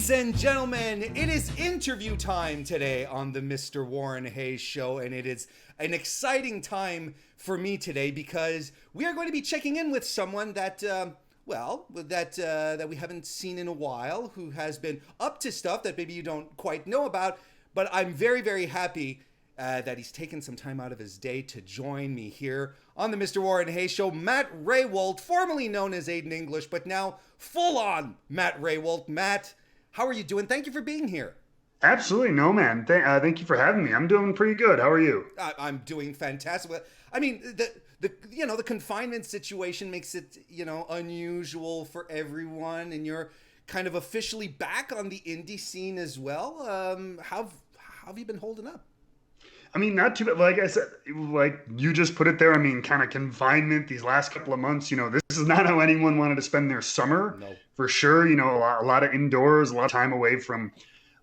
Ladies and gentlemen, it is interview time today on the Mr. Warren Hayes Show, and it is an exciting time for me today because we are going to be checking in with someone that, that we haven't seen in a while, who has been up to stuff that maybe you don't quite know about, but I'm very, very happy that he's taken some time out of his day to join me here on the Mr. Warren Hayes Show. Matt Rehwoldt, formerly known as Aiden English, but now full-on Matt Rehwoldt. Matt, how are you doing? Thank you for being here. Absolutely. No, man. Thank you for having me. I'm doing pretty good. How are you? I'm doing fantastic. I mean, the confinement situation makes it, unusual for everyone, and you're kind of officially back on the indie scene as well. How have you been holding up? I mean, not too bad. Like I said, like you just put it there. I mean, kind of confinement these last couple of months, this is not how anyone wanted to spend their summer. No. For sure. A lot of indoors, a lot of time away from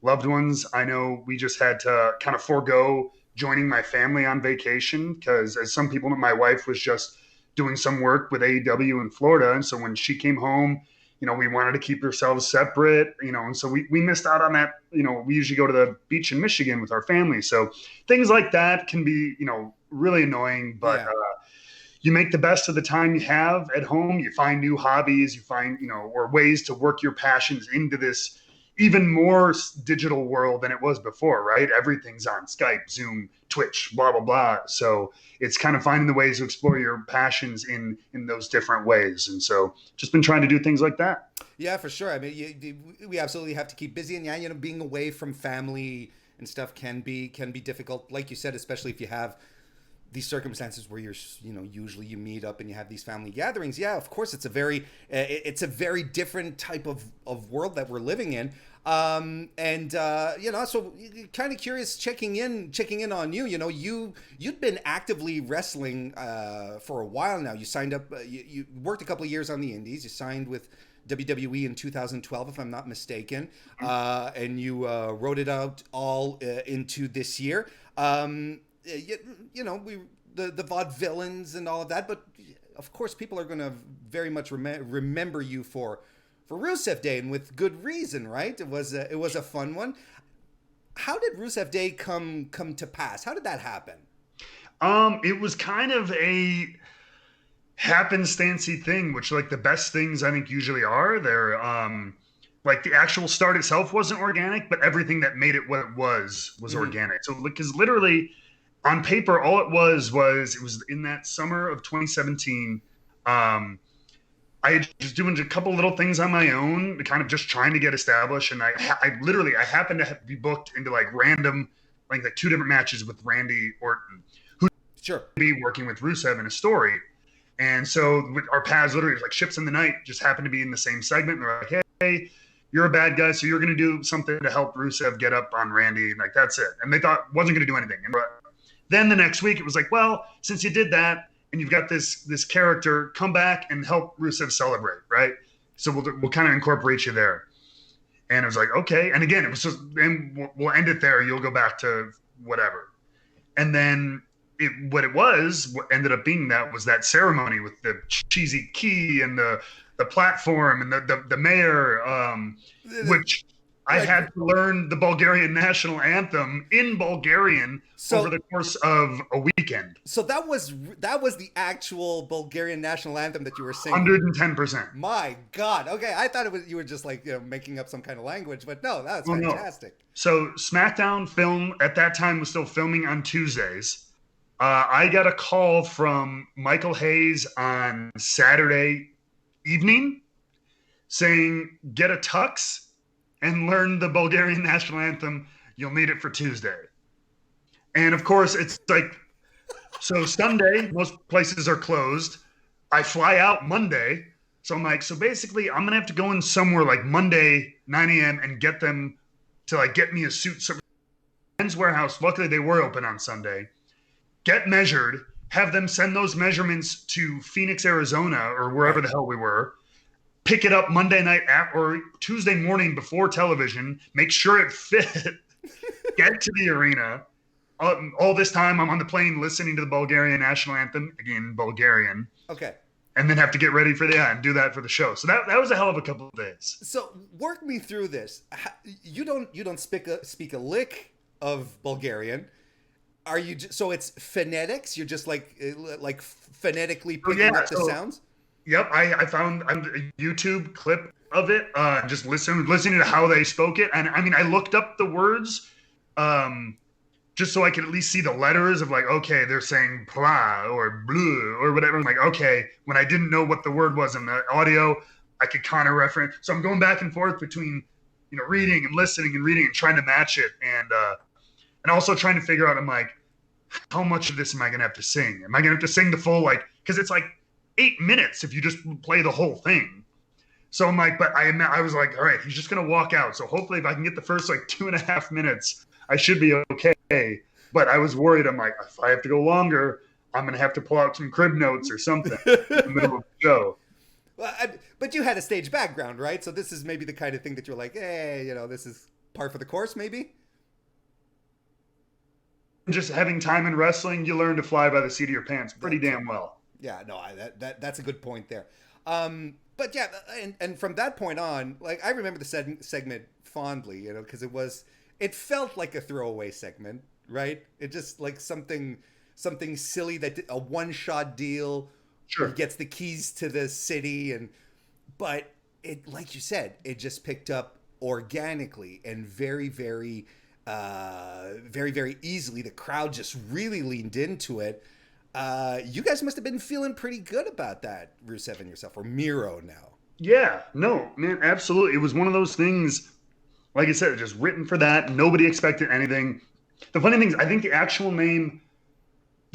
loved ones. I know we just had to kind of forego joining my family on vacation because, as some people know, my wife was just doing some work with AEW in Florida. And so when she came home, we wanted to keep ourselves separate, and so we missed out on that. We usually go to the beach in Michigan with our family. So things like that can be, really annoying, but yeah. You make the best of the time you have at home. You find new hobbies, you find, or ways to work your passions into this even more digital world than it was before, right? Everything's on Skype, Zoom, Twitch, blah, blah, blah. So it's kind of finding the ways to explore your passions in those different ways. And so just been trying to do things like that. Yeah, for sure. I mean, we absolutely have to keep busy, and being away from family and stuff can be difficult. Like you said, especially if you have these circumstances where you're, usually you meet up and you have these family gatherings. Yeah, of course, it's a very different type of world that we're living in. So kind of curious, checking in on you. You'd been actively wrestling for a while now. You signed up, you worked a couple of years on the indies. You signed with WWE in 2012, if I'm not mistaken, and you wrote it out all into this year. The vaudevillains and all of that, but of course people are going to very much remember you for Rusev Day, and with good reason, right? It was a fun one. How did Rusev Day come to pass? How did that happen? It was kind of a happenstancy thing, which, like, the best things I think usually are. They're like, the actual start itself wasn't organic, but everything that made it what it was organic. So, because literally on paper, all it was in that summer of 2017. I had just doing a couple little things on my own, kind of just trying to get established. And I happened to be booked into like random, like 2 different matches with Randy Orton, who sure be working with Rusev in a story. And so our paths literally, like ships in the night, just happened to be in the same segment. And they're like, hey, you're a bad guy, so you're going to do something to help Rusev get up on Randy. And like, that's it. And they thought wasn't going to do anything. And then the next week it was like, well, since you did that, and you've got this character, come back and help Rusev celebrate, right? So we'll kind of incorporate you there. And it was like, okay. And again, it was just, and we'll end it there. You'll go back to whatever. And then what ended up being was that ceremony with the cheesy key and the platform and the mayor, which I had to learn the Bulgarian national anthem in Bulgarian over the course of a weekend. So that was the actual Bulgarian national anthem that you were singing. 110%. My God. Okay, I thought you were just like making up some kind of language, but no, that's fantastic. No. So SmackDown film at that time was still filming on Tuesdays. I got a call from Michael Hayes on Saturday evening saying, get a tux and learn the Bulgarian national anthem. You'll need it for Tuesday. And of course, it's like, so Sunday, most places are closed. I fly out Monday. So I'm like, so basically I'm going to have to go in somewhere like Monday, 9 a.m. and get them to like get me a suit. So Men's Warehouse, luckily they were open on Sunday. Get measured, have them send those measurements to Phoenix, Arizona, or wherever the hell we were. Pick it up Monday night or Tuesday morning before television, make sure it fit, get to the arena. All this time I'm on the plane listening to the Bulgarian national anthem, again, Bulgarian. Okay. and then have to get ready for and do that for the show. So that was a hell of a couple of days. So work me through this. You don't speak a lick of Bulgarian. Are you so it's phonetics? You're just like phonetically picking up the sounds? Yep, I found a YouTube clip of it, just listening to how they spoke it. And I mean, I looked up the words just so I could at least see the letters of like, okay, they're saying pla or blue or whatever. I'm like, okay, when I didn't know what the word was in the audio, I could kind of reference. So I'm going back and forth between, reading and listening and reading and trying to match it. And also trying to figure out, I'm like, how much of this am I going to have to sing? Am I going to have to sing the full, because it's like 8 minutes if you just play the whole thing. So I'm like, but I was like, all right, he's just going to walk out. So hopefully if I can get the first 2.5 minutes, I should be okay. But I was worried. I'm like, if I have to go longer, I'm going to have to pull out some crib notes or something in the middle of the show. Well, but you had a stage background, right? So this is maybe the kind of thing that you're like, hey, this is par for the course, maybe? Just having time in wrestling, you learn to fly by the seat of your pants pretty damn well. Yeah, no, that's a good point there. But yeah, and from that point on, I remember the segment fondly, because it felt like a throwaway segment, right? It just something silly that a one-shot deal. Sure. He gets the keys to the city, but it, like you said, it just picked up organically and very, very, very, very easily. The crowd just really leaned into it. You guys must have been feeling pretty good about that, Rusev and yourself, or Miro now. Yeah, no, man, absolutely. It was one of those things, like I said, just written for that. Nobody expected anything. The funny thing is, I think the actual name,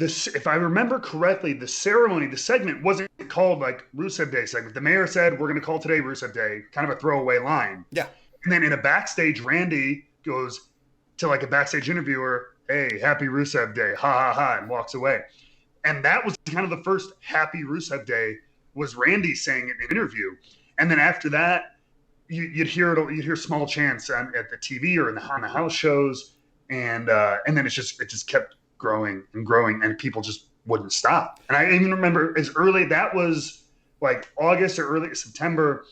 if I remember correctly, the ceremony, the segment wasn't called Rusev Day segment. The mayor said, we're going to call today Rusev Day, kind of a throwaway line. Yeah. And then in a backstage, Randy goes to a backstage interviewer, hey, happy Rusev Day, ha, ha, ha, and walks away. And that was kind of the first happy Rusev Day was Randy saying it in an interview. And then after that, you'd hear small chants at the TV or on the house shows. And then it just kept growing and growing, and people just wouldn't stop. And I even remember as early, that was August or early September,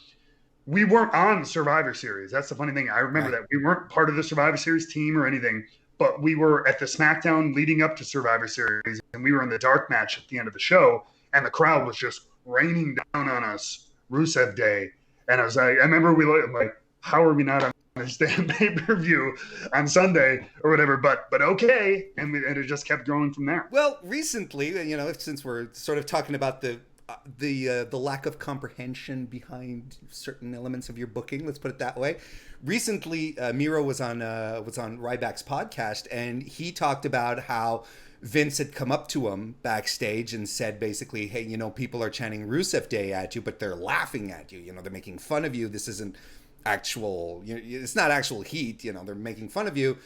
we weren't on Survivor Series. That's the funny thing. I remember that we weren't part of the Survivor Series team or anything, but we were at the SmackDown leading up to Survivor Series, and we were in the dark match at the end of the show, and the crowd was just raining down on us Rusev Day. And I was like, I remember I'm like, how are we not on this damn pay-per-view on Sunday or whatever? But okay, and it just kept growing from there. Well, recently, since we're sort of talking about the lack of comprehension behind certain elements of your booking, let's put it that way. Recently, Miro was on Ryback's podcast, and he talked about how Vince had come up to him backstage and said basically, hey, people are chanting Rusev Day at you, but they're laughing at you. They're making fun of you. This isn't actual, it's not actual heat. They're making fun of you.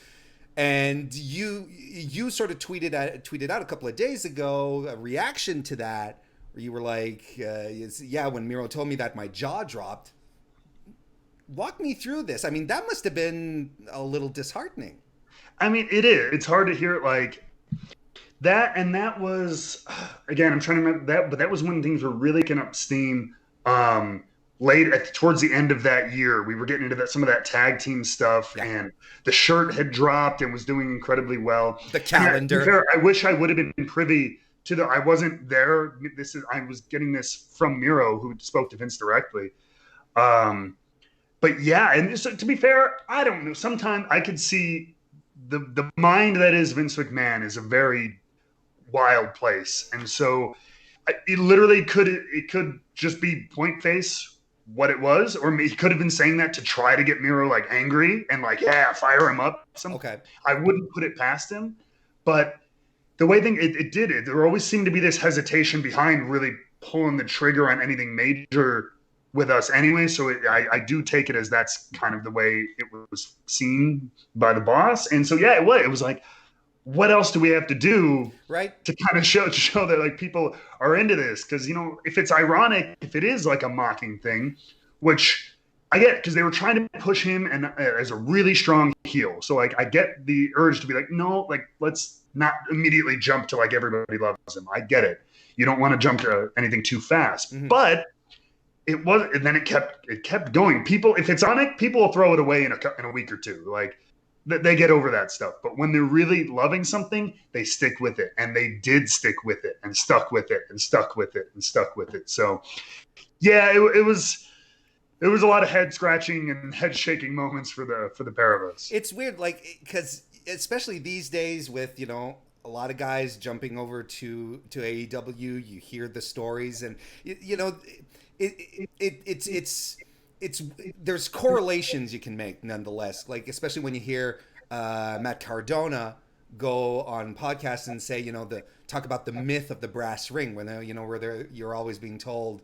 And you sort of tweeted out a couple of days ago a reaction to that, where you were like, yeah, when Miro told me that, my jaw dropped. Walk me through this. I mean, that must have been a little disheartening. I mean, it is. It's hard to hear it like that. And that was, again, I'm trying to remember that, but that was when things were really picking up steam. Towards the end of that year, we were getting into some of that tag team stuff, and the shirt had dropped and was doing incredibly well. The calendar. I wish I would have been privy to I wasn't there. I was getting this from Miro, who spoke to Vince directly. But yeah, and so, to be fair, I don't know. Sometimes I could see the mind that is Vince McMahon is a very wild place, and so it literally could just be point face what it was, or he could have been saying that to try to get Miro angry and fire him up. Okay, I wouldn't put it past him, but the way it did it, there always seemed to be this hesitation behind really pulling the trigger on anything major with us anyway. So I do take it as that's kind of the way it was seen by the boss. And so, yeah, it was like, what else do we have to do to kind of show that people are into this? Because, if it's ironic, if it is a mocking thing, which I get, because they were trying to push him and as a really strong heel. So I get the urge to be no, let's not immediately jump to like everybody loves him. I get it. You don't want to jump to anything too fast, but it was, and then it kept going. People, if it's on it, people will throw it away in a week or two. Like they get over that stuff. But when they're really loving something, they stick with it, and they did stick with it, and stuck with it, and stuck with it, and stuck with it. So, yeah, it was a lot of head scratching and head shaking moments for the pair of us. It's weird, like, because especially these days with, you know, a lot of guys jumping over to AEW, you hear the stories, and you know, it's there's correlations you can make nonetheless. Like, especially when you hear Matt Cardona go on podcasts and say, you know, talk about the myth of the brass ring, when you know, where you're always being told,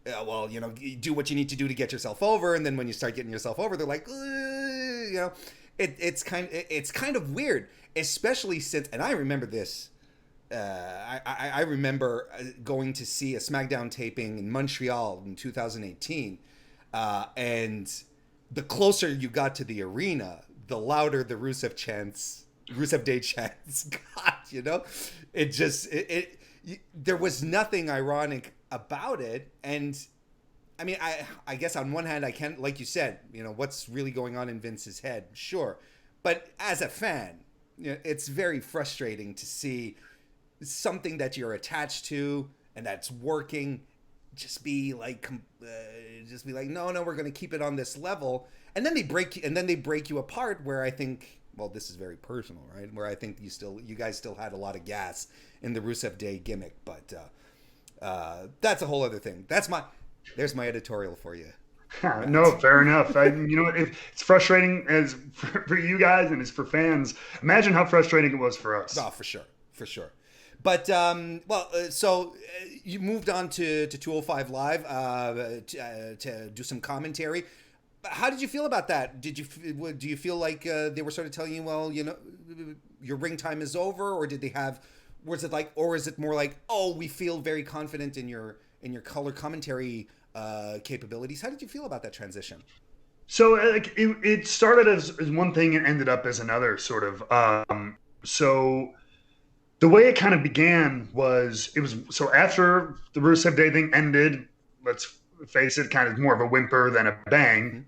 well, you know, do what you need to do to get yourself over, and then when you start getting yourself over, they're like, you know, it's kind of weird, especially since, and I remember this. I remember going to see a SmackDown taping in Montreal in 2018, and the closer you got to the arena, the louder the Rusev Day chants got. You know, there was nothing ironic about it, and I mean, I guess on one hand I can't, like you said, you know, what's really going on in Vince's head, sure, but as a fan, you know, it's very frustrating to see something that you're attached to and that's working just be like no, we're going to keep it on this level, and then they break you apart, where I think, well, this is very personal, right, where I think you guys still had a lot of gas in the Rusev Day gimmick, but that's a whole other thing. There's my editorial for you. No, fair enough. You know, it's frustrating as for you guys and as for fans. Imagine how frustrating it was for us. Oh, for sure. But so you moved on to 205 Live to do some commentary. How did you feel about that? Do you feel like they were sort of telling you, well, you know, your ring time is over, or was it more like, oh, we feel very confident in your color commentary capabilities? How did you feel about that transition? So it started as one thing and ended up as another, sort of. So the way it kind of began was, so after the Rusev Day thing ended, let's face it, kind of more of a whimper than a bang.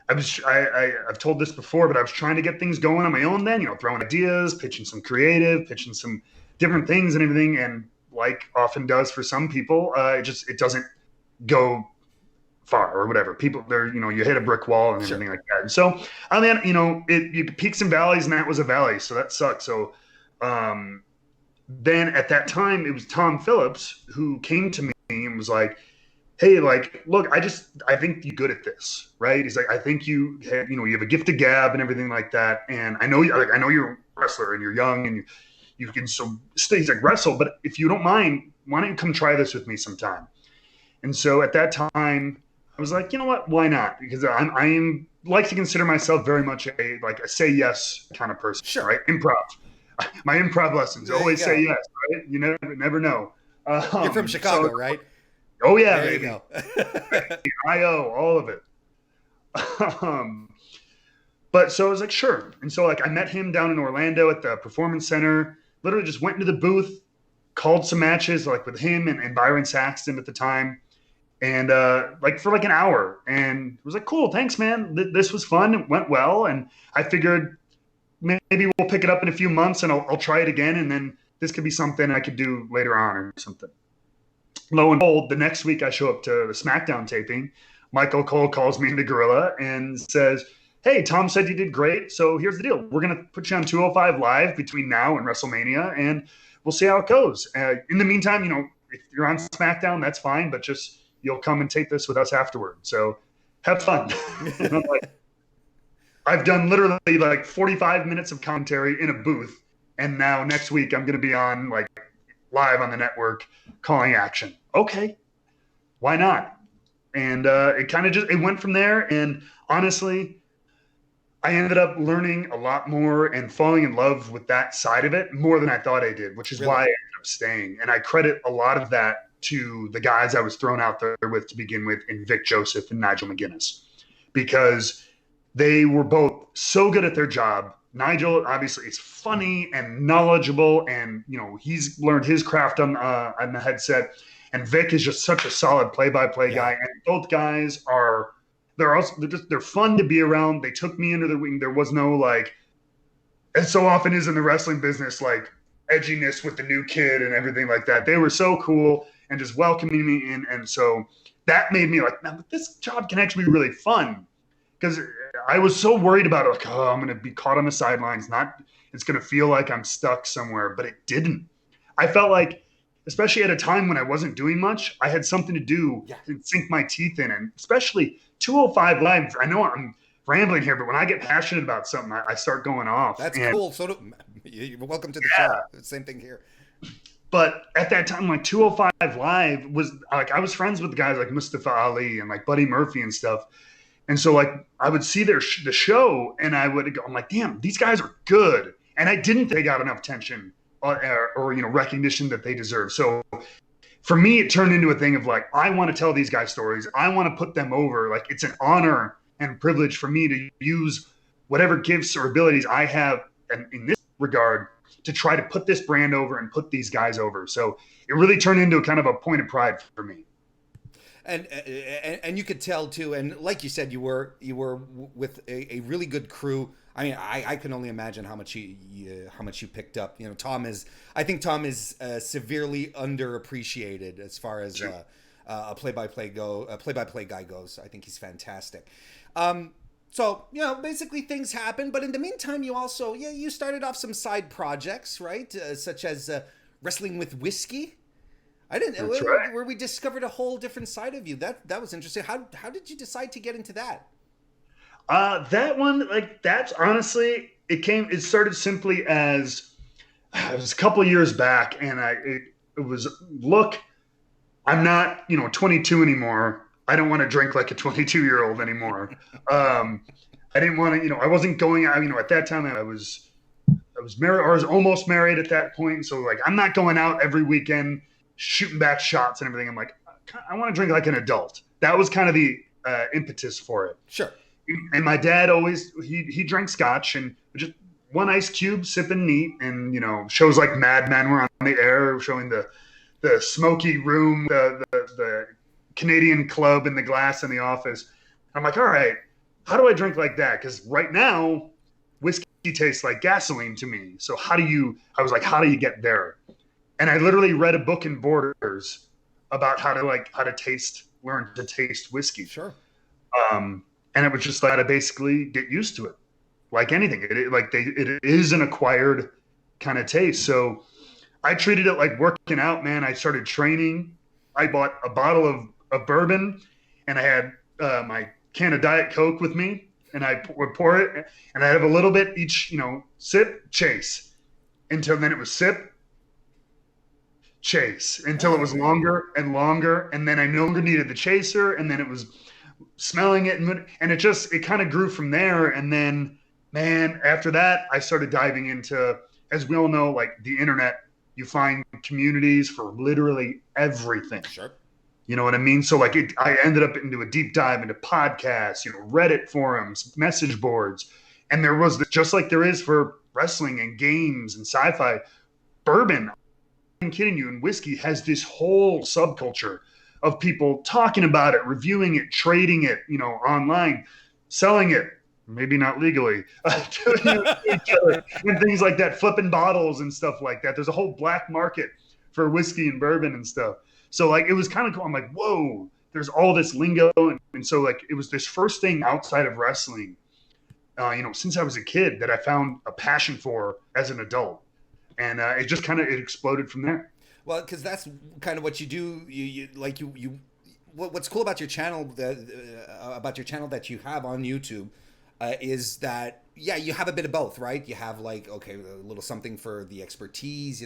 I've told this before, but I was trying to get things going on my own then, you know, throwing ideas, pitching some creative, pitching some different things and everything. And like often does for some people, it doesn't go far or whatever. People, you hit a brick wall and everything like that. And so, I mean, you know, you peaks and valleys, and that was a valley. So that sucked. So, then at that time, it was Tom Phillips who came to me and was like, hey, like, look, I think you're good at this, right? He's like, I think you have a gift of gab and everything like that. And I know you're a wrestler and you're young and you can he's like, wrestle, but if you don't mind, why don't you come try this with me sometime? And so at that time, I was like, you know what, why not? Because I am like to consider myself very much a say yes kind of person, sure. Right? Improv. My improv lessons always say yes, right? You never know. You're from Chicago, right? Oh yeah, there baby. You go. IO, all of it. But so I was like, sure. And so I met him down in Orlando at the Performance Center. Literally just went into the booth, called some matches with him and Byron Saxton at the time, and for an hour. And it was like, cool, thanks, man. This was fun. It went well, and I figured maybe we'll pick it up in a few months and I'll try it again, and then this could be something I could do later on or something. Lo and behold, the next week I show up to the SmackDown taping. Michael Cole calls me into Gorilla and says, hey, Tom said you did great, so here's the deal. We're going to put you on 205 Live between now and WrestleMania, and we'll see how it goes. In the meantime, if you're on SmackDown, that's fine, but just you'll come and tape this with us afterward. So have fun. And I'm like, I've done literally 45 minutes of commentary in a booth, and now next week I'm going to be on live on the network calling action. Okay, why not? And it kind of it went from there. And honestly, I ended up learning a lot more and falling in love with that side of it more than I thought I did, which is why I ended up staying. And I credit a lot of that to the guys I was thrown out there with to begin with, in Vic Joseph and Nigel McGuinness, because they were both so good at their job. Nigel obviously is funny and knowledgeable, and he's learned his craft on the headset. And Vic is just such a solid play-by-play guy. And both guys they're fun to be around. They took me under the wing. There was no like, as so often is in the wrestling business, like edginess with the new kid and everything like that. They were so cool and just welcoming me in, and so that made me like, now this job can actually be really fun. Because I was so worried about it, like, oh, I'm going to be caught on the sidelines. It's going to feel like I'm stuck somewhere, but it didn't. I felt like, especially at a time when I wasn't doing much, I had something to do and sink my teeth in. And especially 205 Live, I know I'm rambling here, but when I get passionate about something, I start going off. That's cool. So you're welcome to the show. Same thing here. But at that time, like 205 Live was like, I was friends with the guys like Mustafa Ali and like Buddy Murphy and stuff. And so, like, I would see the show, and I'm like, damn, these guys are good. And I didn't think they got enough attention or recognition that they deserve. So for me, it turned into a thing of like, I want to tell these guys stories. I want to put them over. Like, it's an honor and privilege for me to use whatever gifts or abilities I have in this regard to try to put this brand over and put these guys over. So it really turned into a kind of a point of pride for me. And you could tell too, and like you said, you were with a really good crew. I mean, I can only imagine how much you picked up. I think Tom is severely underappreciated as far as a play-by-play guy goes. I think he's fantastic. So basically things happen, but in the meantime, you also you started off some side projects, right? Such as wrestling with whiskey. I didn't. Where we discovered a whole different side of you. That was interesting. How did you decide to get into that? That one, like, that's honestly, it started simply as it was a couple of years back, and it was, look, I'm not 22 anymore. I don't want to drink like a 22-year-old anymore. I didn't want to, I wasn't going out. At that time I was married, or I was almost married at that point. So like, I'm not going out every weekend shooting back shots and everything. I'm like, I want to drink like an adult. That was kind of the impetus for it. Sure. And my dad always, he drank scotch and just one ice cube, sipping neat. And, shows like Mad Men were on the air showing the smoky room, the Canadian club in the glass in the office. I'm like, all right, how do I drink like that? Because right now, whiskey tastes like gasoline to me. So how do you get there? And I literally read a book in Borders about how to learn to taste whiskey. Sure. And it was just like, to basically get used to it. Like anything, it is an acquired kind of taste. So I treated it like working out, man. I started training. I bought a bottle of bourbon, and I had my can of Diet Coke with me, and I would pour it, and I'd have a little bit each, sip, chase, until then it was sip, chase, until it was longer and longer, and then I no longer needed the chaser, and then it was smelling it, and it kind of grew from there. And then, man, after that, I started diving into, as we all know, like the internet. You find communities for literally everything. Sure. You know what I mean? So like I ended up into a deep dive into podcasts, Reddit forums, message boards. And there was just like there is for wrestling and games and sci-fi, bourbon, I'm kidding you, and whiskey has this whole subculture of people talking about it, reviewing it, trading it, online, selling it. Maybe not legally, to each other, and things like that, flipping bottles and stuff like that. There's a whole black market for whiskey and bourbon and stuff. So like, it was kind of cool. I'm like, whoa, there's all this lingo. And so like, it was this first thing outside of wrestling, since I was a kid, that I found a passion for as an adult. And it just it exploded from there. Well, because that's kind of what you do. What's cool about your channel, that you have on YouTube, is that, you have a bit of both, right? You have like, okay, a little something for the expertise,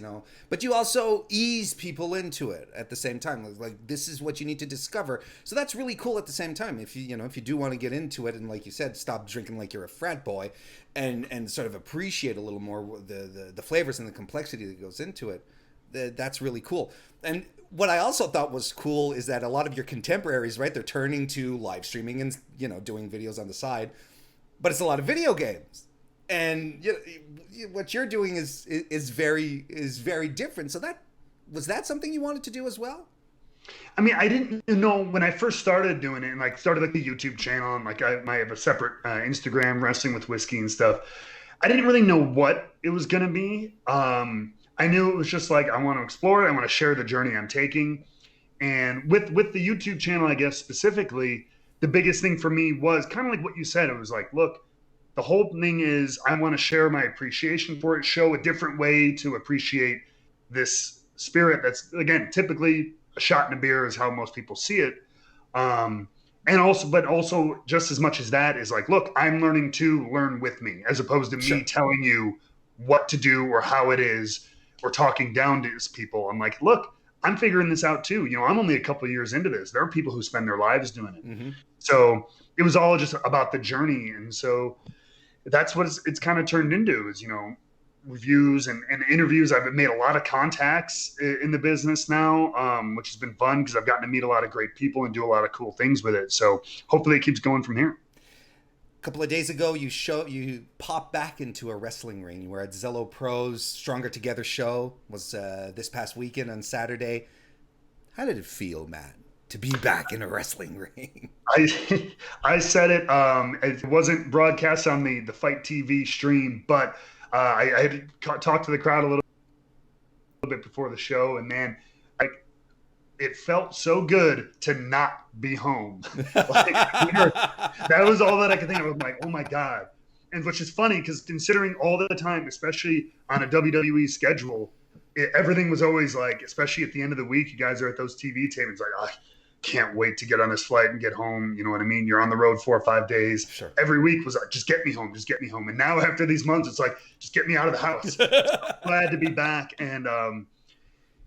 but you also ease people into it at the same time. Like, this is what you need to discover. So that's really cool at the same time. If you do want to get into it, and like you said, stop drinking like you're a frat boy, and sort of appreciate a little more the flavors and the complexity that goes into it, that's really cool. And what I also thought was cool is that a lot of your contemporaries, right, they're turning to live streaming and, doing videos on the side. But it's a lot of video games. And what you're doing is very different. So that something you wanted to do as well? I mean, I didn't know when I first started doing it, and like started like the YouTube channel, and like I have a separate Instagram, wrestling with whiskey and stuff. I didn't really know what it was gonna be. I knew it was just like I want to explore it. I want to share the journey I'm taking, and with the YouTube channel, I guess specifically, the biggest thing for me was kind of like what you said. It was like, look, the whole thing is I want to share my appreciation for it, show a different way to appreciate this spirit that's, again, typically a shot in a beer is how most people see it. And also, but also just as much as that is like, look, I'm learning to learn with me, as opposed to me telling you what to do or how it is, or talking down to people. I'm like, look, I'm figuring this out too. I'm only a couple of years into this. There are people who spend their lives doing it. Mm-hmm. So it was all just about the journey. And so that's what it's kind of turned into is, reviews and interviews. I've made a lot of contacts in the business now, which has been fun because I've gotten to meet a lot of great people and do a lot of cool things with it. So hopefully it keeps going from here. A couple of days ago, you popped back into a wrestling ring. You were at Zelo Pro's Stronger Together show. Was this past weekend on Saturday. How did it feel, Matt, to be back in a wrestling ring? I said it. It wasn't broadcast on the Fight TV stream, but I had talked to the crowd a little bit before the show, and man, it felt so good to not be home. That was all that I could think of. I'm like, oh my God. And which is funny because considering all the time, especially on a WWE schedule, everything was always like, especially at the end of the week, you guys are at those TV tapings, like, oh, I can't wait to get on this flight and get home. You know what I mean? You're on the road 4 or 5 days. Sure. Every week was like, just get me home, just get me home. And now after these months, it's like, just get me out of the house. So glad to be back. And,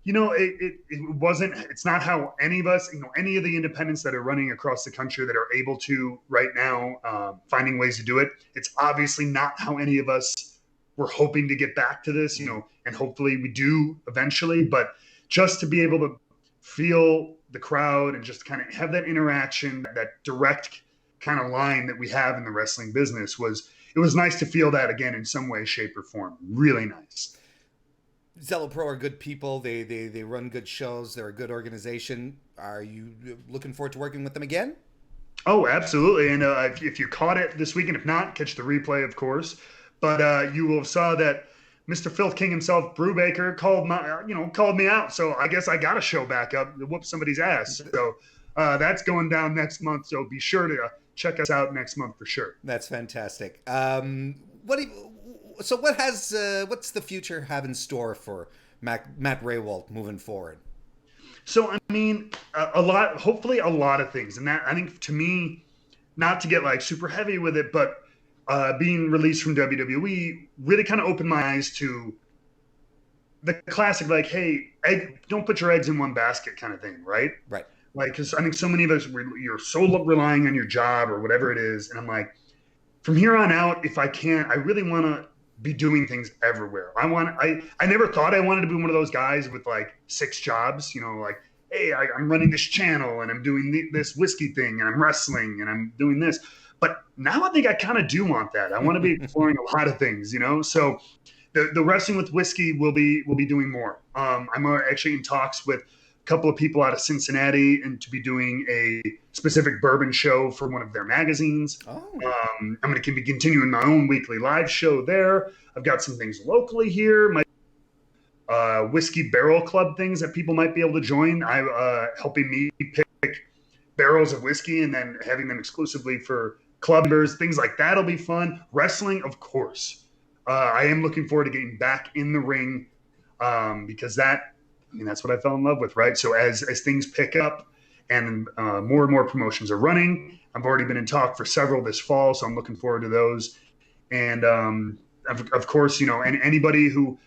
it's not how any of us, any of the independents that are running across the country that are able to right now, finding ways to do it. It's obviously not how any of us were hoping to get back to this, and hopefully we do eventually, but just to be able to feel the crowd and just kind of have that interaction, that direct kind of line that we have in the wrestling business it was nice to feel that again in some way, shape or form. Really nice. Zelo Pro are good people. They run good shows. They're a good organization. Are you looking forward to working with them again? Oh, absolutely. And if you caught it this weekend, if not, catch the replay, of course. But you will have saw that Mr. Filth King himself, Brubaker, called me out. So I guess I got to show back up to whoop somebody's ass. So that's going down next month. So be sure to check us out next month for sure. That's fantastic. So what's the future have in store for Matt Rehwoldt moving forward? So, I mean, hopefully a lot of things. And that, I think to me, not to get like super heavy with it, but being released from WWE really kind of opened my eyes to the classic, like, hey, don't put your eggs in one basket kind of thing, right? Right. Like, because I think so many of us, you're so relying on your job or whatever it is. And I'm like, from here on out, if I can, I really want to be doing things everywhere. I never thought I wanted to be one of those guys with like 6 jobs, like, hey, I'm running this channel and I'm doing this whiskey thing and I'm wrestling and I'm doing this. But now I think I kind of do want that. I want to be exploring a lot of things, So the wrestling with whiskey will be doing more. I'm actually in talks with a couple of people out of Cincinnati and to be doing a specific bourbon show for one of their magazines. Oh. I'm going to be continuing my own weekly live show there. I've got some things locally here. My whiskey barrel club things that people might be able to join. Helping me pick barrels of whiskey and then having them exclusively for club members. Things like that'll be fun. Wrestling, of course. I am looking forward to getting back in the ring because that's what I fell in love with, right? So as things pick up and more promotions are running, I've already been in talk for several this fall, so I'm looking forward to those. And of course, and anybody who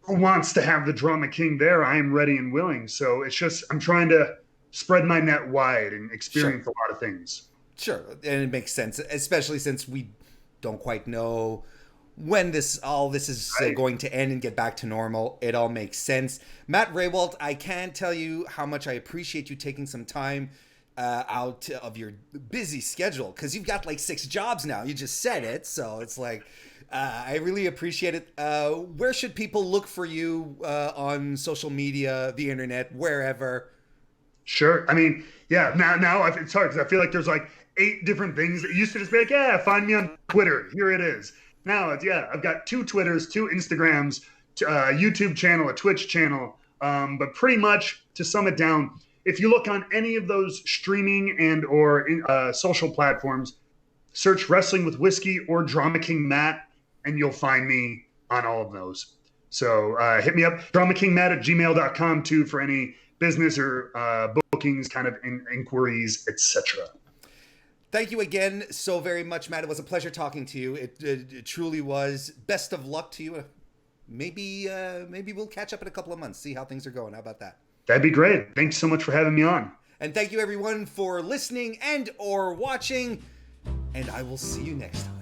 wants to have the Drama King there, I am ready and willing. So it's just I'm trying to spread my net wide and experience a lot of things. Sure, and it makes sense, especially since we don't quite know when all this is going to end and get back to normal. It all makes sense. Matt Rehwoldt, I can't tell you how much I appreciate you taking some time out of your busy schedule, because you've got like 6 jobs now. You just said it, so it's like I really appreciate it. Where should people look for you on social media, the internet, wherever? Sure. I mean, yeah. Now it's hard because I feel like there's like 8 different things that used to just be like, yeah, find me on Twitter. Here it is. Now it's I've got 2 Twitters, 2 Instagrams, a YouTube channel, a Twitch channel. But pretty much to sum it down, if you look on any of those streaming and or social platforms, search Wrestling with Whiskey or Drama King Matt, and you'll find me on all of those. So hit me up, dramakingmatt@gmail.com too, for any business or bookings, kind of inquiries, etc. Thank you again so very much, Matt. It was a pleasure talking to you. It truly was. Best of luck to you. Maybe we'll catch up in a couple of months, see how things are going. How about that? That'd be great. Thanks so much for having me on. And thank you everyone for listening and or watching. And I will see you next time.